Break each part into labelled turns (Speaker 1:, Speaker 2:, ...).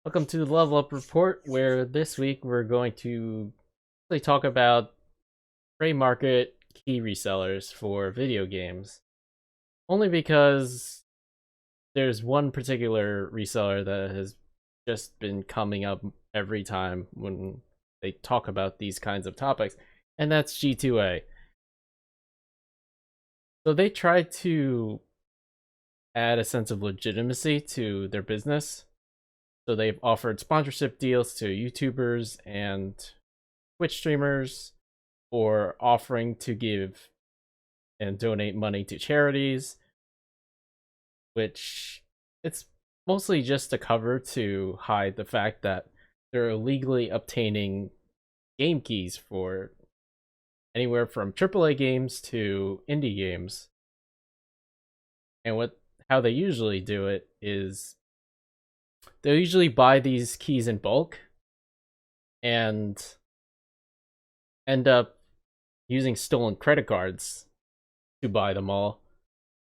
Speaker 1: Welcome to the Level Up Report, where this week we're going to really talk about gray market key resellers for video games. Only because there's one particular reseller that has just been coming up every time when they talk about these kinds of topics, and that's G2A. So they try to add a sense of legitimacy to their business. So they've offered sponsorship deals to YouTubers and Twitch streamers for offering to give and donate money to charities, which it's mostly just a cover to hide the fact that they're illegally obtaining game keys for anywhere from AAA games to indie games. And how they usually do it is they'll usually buy these keys in bulk and end up using stolen credit cards to buy them all.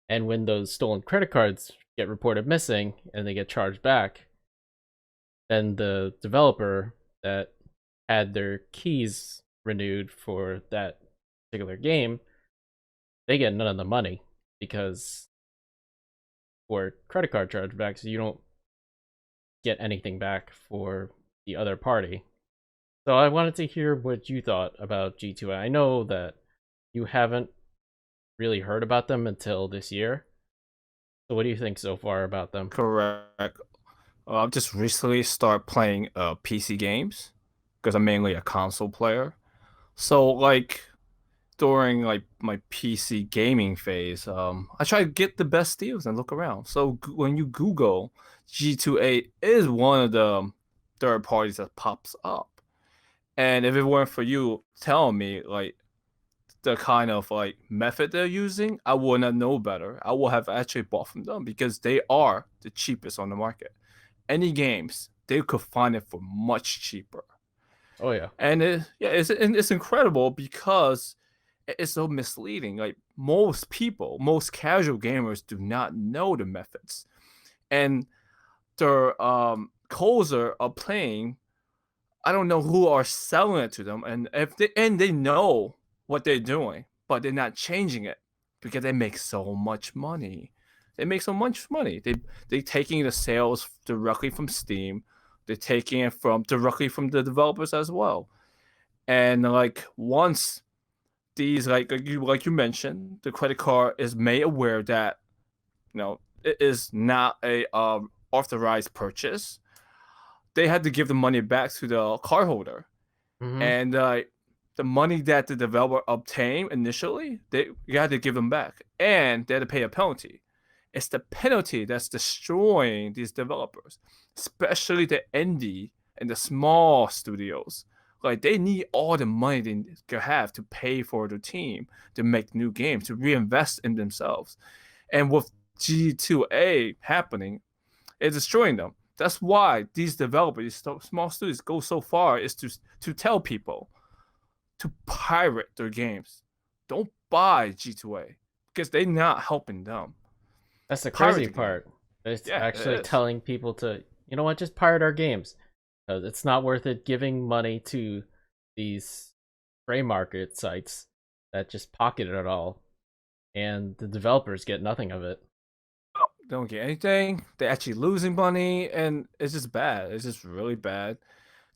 Speaker 1: And when those stolen credit cards get reported missing and they get charged back, then the developer that had their keys renewed for that particular game, they get none of the money because for credit card chargebacks, you don't get anything back for the other party. So I wanted to hear what you thought about G2A. I know that you haven't really heard about them until this year. So what do you think so far about them?
Speaker 2: Correct. I've just recently started playing PC games because I'm mainly a console player. So during my PC gaming phase, I try to get the best deals and look around. So when you Google, G2A is one of the third parties that pops up. And if it weren't for you telling me the kind of method they're using, I would not know better. I would have actually bought from them because they are the cheapest on the market. Any games, they could find it for much cheaper.
Speaker 1: Oh yeah.
Speaker 2: And it's incredible because it's so misleading. Like most people, most casual gamers do not know the methods. And their codes are playing, I don't know who are selling it to them, and if they know what they're doing, but they're not changing it because they make so much money. They make so much money. They taking the sales directly from Steam. They're taking it from directly from the developers as well. And once these like you mentioned, the credit card is made aware that it is not a authorized purchase. They had to give the money back to the cardholder,
Speaker 1: Mm-hmm.
Speaker 2: and the money that the developer obtained initially, you had to give them back, and they had to pay a penalty. It's the penalty that's destroying these developers, especially the indie and the small studios. Like they need all the money they can have to pay for the team to make new games, to reinvest in themselves. And with G2A happening, it's destroying them. That's why these developers, these small studios, go so far is to tell people to pirate their games. Don't buy G2A because they're not helping them.
Speaker 1: That's the
Speaker 2: Pirate
Speaker 1: crazy
Speaker 2: the game.
Speaker 1: part. It's
Speaker 2: Yeah, it
Speaker 1: actually
Speaker 2: is.
Speaker 1: telling people to, you know what, just pirate our games. Because it's not worth it giving money to these gray market sites that just pocket it all, and the developers get nothing of it.
Speaker 2: They don't get anything. They're actually losing money, and it's just bad. It's just really bad.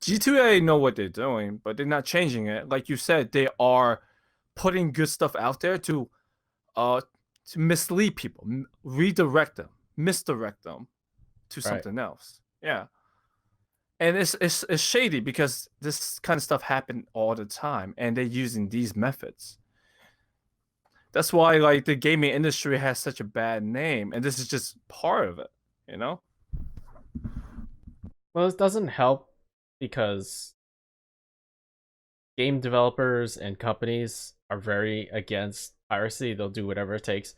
Speaker 2: G2A know what they're doing, but they're not changing it. Like you said, they are putting good stuff out there uh to mislead people, redirect them, misdirect them to
Speaker 1: Right.
Speaker 2: something else. Yeah. And it's shady because this kind of stuff happen all the time, and they're using these methods. That's why the gaming industry has such a bad name, and this is just part of it, you know?
Speaker 1: Well, this doesn't help because game developers and companies are very against piracy. They'll do whatever it takes.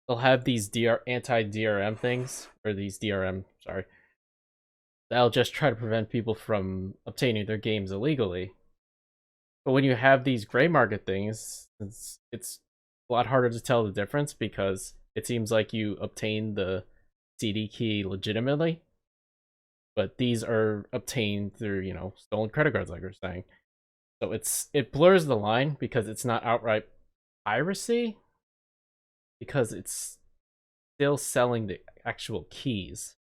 Speaker 1: They'll have these anti DRM things, or these DRM, sorry. They'll just try to prevent people from obtaining their games illegally. But when you have these gray market things, it's a lot harder to tell the difference because it seems like you obtain the CD key legitimately, but these are obtained through, stolen credit cards, like we're saying. So it blurs the line because it's not outright piracy, because it's still selling the actual keys.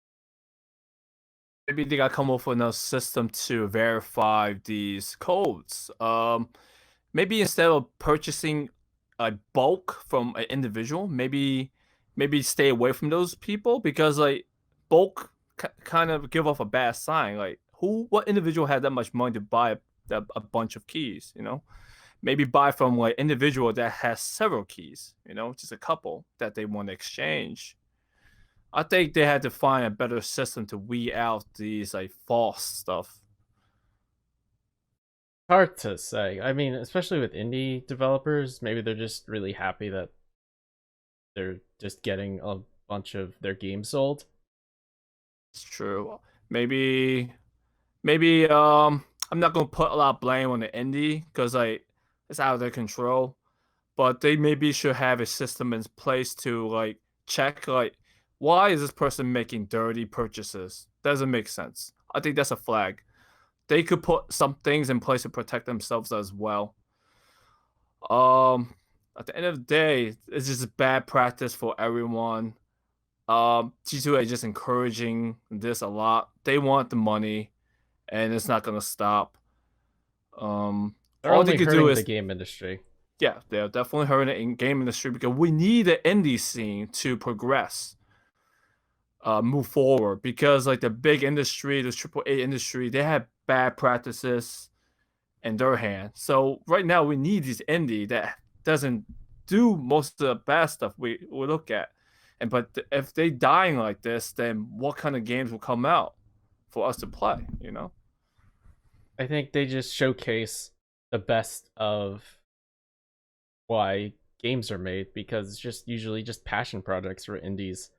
Speaker 2: Maybe they got to come up with another system to verify these codes. Maybe instead of purchasing a bulk from an individual, maybe stay away from those people because like bulk kind of give off a bad sign. Like what individual had that much money to buy a bunch of keys? Maybe buy from like individual that has several keys. Just a couple that they want to exchange. I think they had to find a better system to weed out these like false stuff.
Speaker 1: Hard to say. I mean, especially with indie developers, maybe they're just really happy that they're just getting a bunch of their games sold.
Speaker 2: It's true. Maybe I'm not gonna put a lot of blame on the indie because like it's out of their control. But they maybe should have a system in place to like check like why is this person making dirty purchases? Doesn't make sense. I think that's a flag. They could put some things in place to protect themselves as well. Um, at the end of the day, it's just bad practice for everyone. G2A is just encouraging this a lot. They want the money, and it's not gonna stop.
Speaker 1: They're
Speaker 2: All they
Speaker 1: only
Speaker 2: could do
Speaker 1: hurting the
Speaker 2: is,
Speaker 1: game industry.
Speaker 2: yeah, they're definitely hurting the game industry because we need the indie scene to progress, move forward. Because like the big industry, the AAA industry, they have bad practices in their hand. So right now we need this indie that doesn't do most of the bad stuff we look at. But if they dying like this, then what kind of games will come out for us to play?
Speaker 1: I think they just showcase the best of why games are made, because it's just usually just passion projects for indies.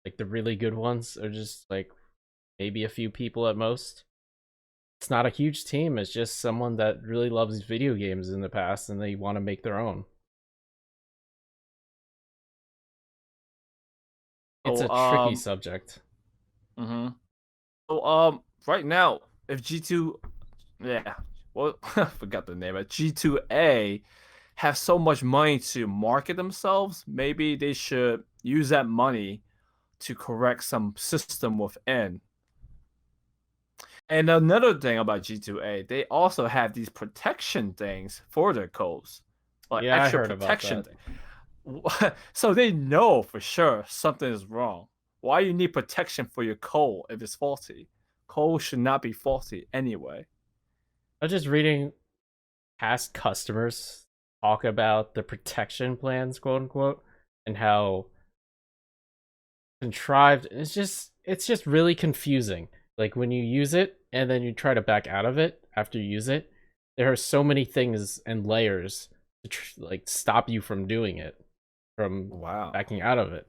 Speaker 1: Like the really good ones are just like maybe a few people at most. It's not a huge team, it's just someone that really loves video games in the past and they want to make their own. It's
Speaker 2: So
Speaker 1: a tricky subject.
Speaker 2: mhm. So right now, if G2, yeah, well, I forgot the name, but G2A have so much money to market themselves, maybe they should use that money to correct some system within. And another thing about G2A, they also have these protection things for their codes, like
Speaker 1: Yeah, I
Speaker 2: extra
Speaker 1: heard about
Speaker 2: protection.
Speaker 1: that.
Speaker 2: So they know for sure something is wrong. Why you need protection for your code if it's faulty? Code should not be faulty anyway.
Speaker 1: I was just reading past customers talk about the protection plans, quote unquote, and how contrived. It's just really confusing. Like when you use it and then you try to back out of it after you use it, there are so many things and layers to like stop you from doing it, from
Speaker 2: Wow.
Speaker 1: backing out of it.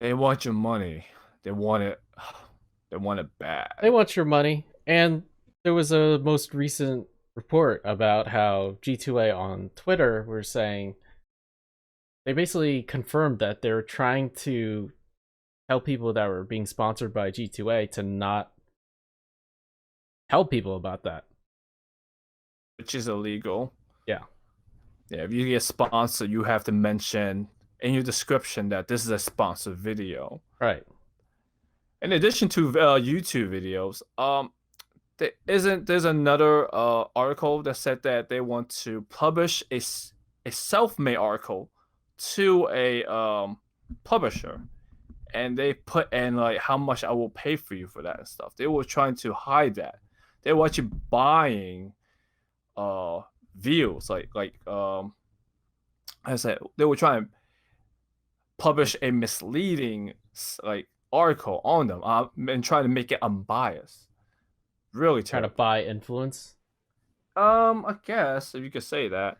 Speaker 2: They want your money. They want it. They want it
Speaker 1: They
Speaker 2: bad.
Speaker 1: want your money, and there was a most recent report about how G2A on Twitter were saying they basically confirmed that they're trying to tell people that were being sponsored by G2A to not tell people about that.
Speaker 2: Which is illegal.
Speaker 1: Yeah,
Speaker 2: Yeah, if you get sponsored, you have to mention in your description that this is a sponsored video.
Speaker 1: right.
Speaker 2: In addition to YouTube videos, there's another article that said that they want to publish a self-made article to a publisher, and they put in like how much I will pay for you for that and stuff. They were trying to hide that. They were actually buying uh views like I said they were trying to publish a misleading like article on them and try to make it unbiased. Really
Speaker 1: Trying to
Speaker 2: terrible.
Speaker 1: buy influence.
Speaker 2: I guess if you could say that,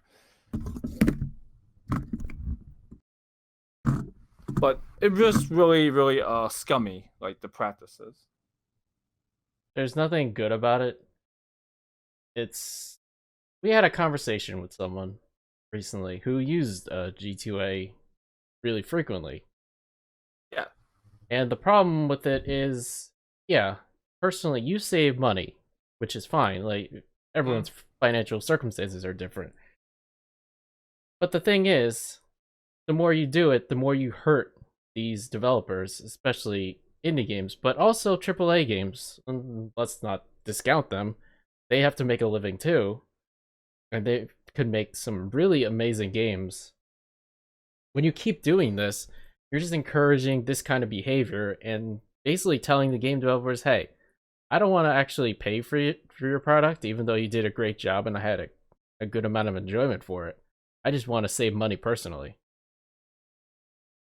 Speaker 2: but it was really scummy, like the practices.
Speaker 1: There's nothing good about it. It's We had a conversation with someone recently who used G2A really frequently,
Speaker 2: Yeah,
Speaker 1: And the problem with it is, yeah, personally, you save money, which is fine. Like,
Speaker 2: Mm,
Speaker 1: everyone's financial circumstances are different. But the thing is, the more you do it, the more you hurt these developers, especially indie games, but also AAA games. Let's not discount them. They have to make a living too, and they could make some really amazing games. When you keep doing this, you're just encouraging this kind of behavior and basically telling the game developers, hey, I don't want to actually pay for your product, even though you did a great job and I had a good amount of enjoyment for it. I just want to save money personally.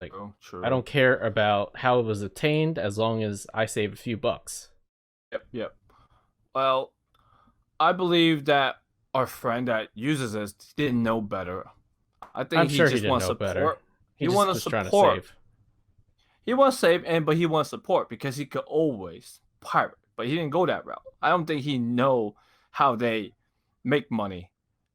Speaker 1: Like,
Speaker 2: true,
Speaker 1: I
Speaker 2: true.
Speaker 1: don't care about how it was obtained as long as I save a few bucks.
Speaker 2: Yep, yep. Well, I believe that our friend that uses this didn't know better. I
Speaker 1: I'm
Speaker 2: think he
Speaker 1: sure he
Speaker 2: just
Speaker 1: didn't
Speaker 2: wants
Speaker 1: know better.
Speaker 2: support.
Speaker 1: He
Speaker 2: He
Speaker 1: just
Speaker 2: wants
Speaker 1: was trying to
Speaker 2: support.
Speaker 1: save.
Speaker 2: He wants save, and but he wants support because he could always pirate. But he didn't go that route. I don't think he know how they make money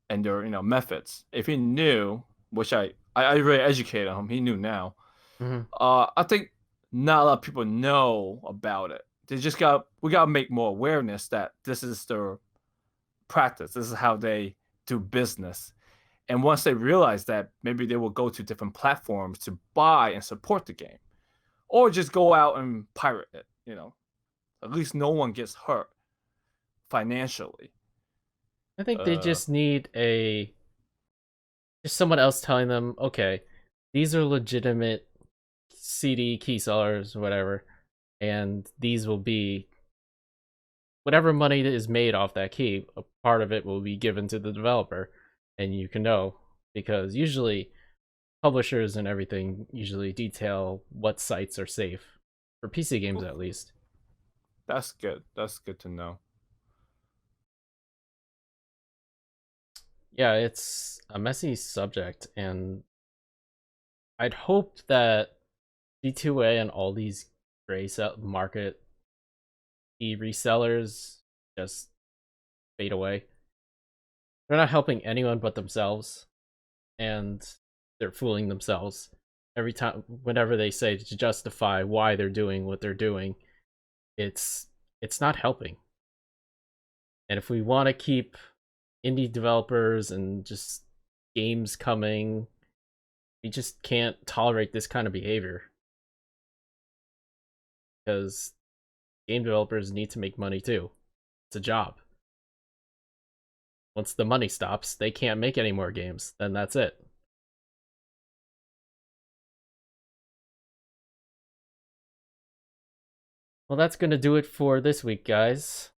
Speaker 2: and their methods. If he knew, which I really educated him, he knew now.
Speaker 1: Hmm.
Speaker 2: I think not a lot of people know about it. They just we got to make more awareness that this is their practice. This is how they do business. And once they realize that, maybe they will go to different platforms to buy and support the game, or just go out and pirate it. At least no one gets hurt financially.
Speaker 1: I think they
Speaker 2: Uh,
Speaker 1: just need a just someone else telling them, okay, these are legitimate CD key sellers, whatever, and these will be whatever money that is made off that key. A part of it will be given to the developer, and you can know because usually publishers and everything usually detail what sites are safe for PC games at least.
Speaker 2: that's good. That's good to know.
Speaker 1: Yeah, it's a messy subject, and I'd hoped that G2A and all these gray market resellers just fade away. They're not helping anyone but themselves, and they're fooling themselves every time. Whenever they say to justify why they're doing what they're doing, it's it's not helping. And if we want to keep indie developers and just games coming, we just can't tolerate this kind of behavior because game developers need to make money too. It's a job. Once the money stops, they can't make any more games. Then that's it. Well, that's going to do it for this week, guys.